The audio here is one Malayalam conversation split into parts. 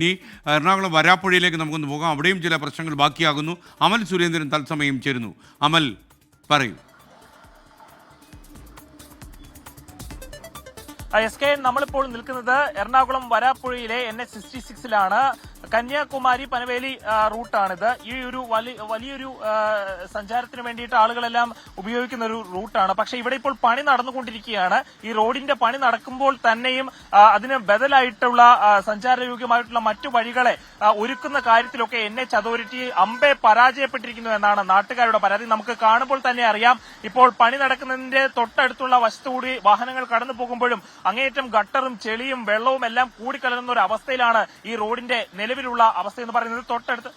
ഈ എറണാകുളം വരാപ്പുഴയിലേക്ക് നമുക്കൊന്ന് പോകാം. അവിടെയും ചില പ്രശ്നങ്ങൾ ബാക്കിയാകുന്നു. അമൽ സുരേന്ദ്രൻ തത്സമയം ചേരുന്നു. അമൽ, പറയൂ. എസ് കെ, നമ്മളിപ്പോൾ നിൽക്കുന്നത് എറണാകുളം വരാപ്പുഴയിലെ NH-66 കന്യാകുമാരി പനവേലി റൂട്ടാണിത്. ഈ ഒരു വലിയൊരു സഞ്ചാരത്തിന് വേണ്ടിയിട്ട് ആളുകളെല്ലാം ഉപയോഗിക്കുന്ന ഒരു റൂട്ടാണ്. പക്ഷെ ഇവിടെ ഇപ്പോൾ പണി നടന്നുകൊണ്ടിരിക്കുകയാണ്. ഈ റോഡിന്റെ പണി നടക്കുമ്പോൾ തന്നെയും അതിന് ബദലായിട്ടുള്ള സഞ്ചാരയോഗ്യമായിട്ടുള്ള മറ്റു വഴികളെ ഒരുക്കുന്ന കാര്യത്തിലൊക്കെ NH അതോറിറ്റി അമ്പെ പരാജയപ്പെട്ടിരിക്കുന്നു എന്നാണ് നാട്ടുകാരുടെ പരാതി. നമുക്ക് കാണുമ്പോൾ തന്നെ അറിയാം, ഇപ്പോൾ പണി നടക്കുന്നതിന്റെ തൊട്ടടുത്തുള്ള വശത്തുകൂടി വാഹനങ്ങൾ കടന്നു പോകുമ്പോഴും അങ്ങേയറ്റം ഗട്ടറും ചെളിയും വെള്ളവും എല്ലാം കൂടിക്കലർന്ന ഒരു അവസ്ഥയിലാണ് ഈ റോഡിന്റെ നിലവിലുള്ള അവസ്ഥ എന്ന് പറയുന്നത്. തൊട്ടടുത്ത്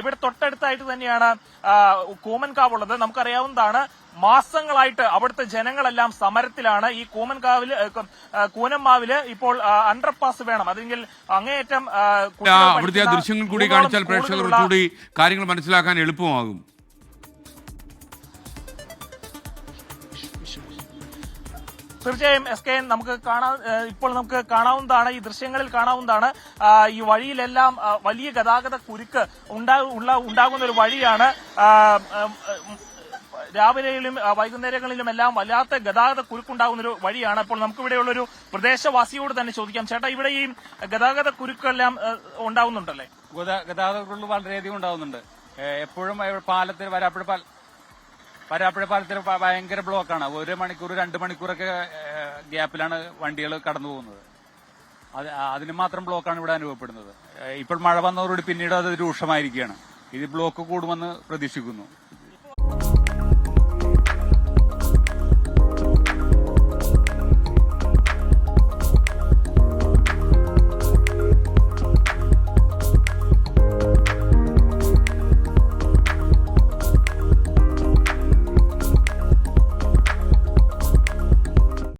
ഇവിടെ തൊട്ടടുത്തായിട്ട് തന്നെയാണ് കൂമൻകാവ് ഉള്ളത്. നമുക്കറിയാവുന്നതാണ്, മാസങ്ങളായിട്ട് അവിടുത്തെ ജനങ്ങളെല്ലാം സമരത്തിലാണ്. ഈ കൂനമ്മാവില് ഇപ്പോൾ അണ്ടർപാസ് വേണം, അല്ലെങ്കിൽ അങ്ങേയറ്റം അവിടുത്തെ ദൃശ്യങ്ങൾ കൂടി കാണിച്ചാൽ പ്രേക്ഷകർക്ക് കൂടി കാര്യങ്ങൾ മനസ്സിലാക്കാൻ എളുപ്പമാകും. തീർച്ചയായും എസ് കെ, ഇപ്പോൾ നമുക്ക് കാണാവുന്നതാണ്, ഈ ദൃശ്യങ്ങളിൽ കാണാവുന്നതാണ്, ഈ വഴിയിലെല്ലാം വലിയ ഗതാഗത കുരുക്ക് ഉണ്ടാകുന്ന ഒരു വഴിയാണ്. രാവിലെയിലും വൈകുന്നേരങ്ങളിലും എല്ലാം വല്ലാത്ത ഗതാഗത കുരുക്കുണ്ടാകുന്ന ഒരു വഴിയാണ്. അപ്പോൾ നമുക്കിവിടെയുള്ളൊരു പ്രദേശവാസിയോട് തന്നെ ചോദിക്കാം. ചേട്ടാ, ഇവിടെ ഈ ഗതാഗത കുരുക്കെല്ലാം ഉണ്ടാവുന്നുണ്ടല്ലേ? ഗതാഗത കുരുക്ക് വളരെയധികം ഉണ്ടാവുന്നുണ്ട്. എപ്പോഴും പാലത്തിൽ വരാപ്പുഴ പാലത്തിൽ ഭയങ്കര ബ്ലോക്കാണ്. 1 മണിക്കൂർ 2 മണിക്കൂറൊക്കെ ഗ്യാപ്പിലാണ് വണ്ടികൾ കടന്നു പോകുന്നത്. അതിന് മാത്രം ബ്ലോക്കാണ് ഇവിടെ അനുഭവപ്പെടുന്നത്. ഇപ്പോൾ മഴ വന്നതോടുകൂടി പിന്നീട് അത് രൂക്ഷമായിരിക്കുകയാണ്. ഇത് ബ്ലോക്ക് കൂടുമെന്ന് പ്രതീക്ഷിക്കുന്നു.